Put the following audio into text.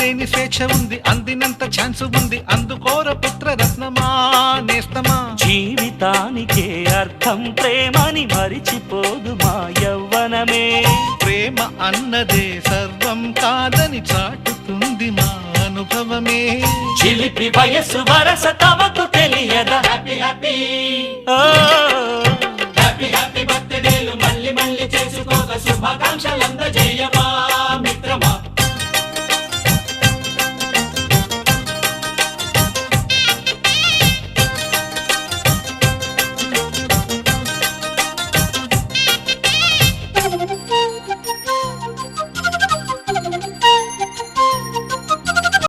అంతులేని స్వేచ్ఛ ఉంది, అందినంత ఛాన్స్ ఉంది, అందుకోర పుత్ర రత్నమా నేస్తమా. జీవితానికే అర్థం ప్రేమని మరిచిపోదు మా యవ్వనమే. ప్రేమ అన్నదే సర్వం కాదని చాటుతుంది మా అనుభవమే. చిలిపి వయసు వరస తమకు తెలియదా. హ్యాపీ హ్యాపీ ఓ హ్యాపీ హ్యాపీ బర్త్డేలు మళ్ళీ మళ్ళీ చేసుకోక శుభాకాంక్షలు.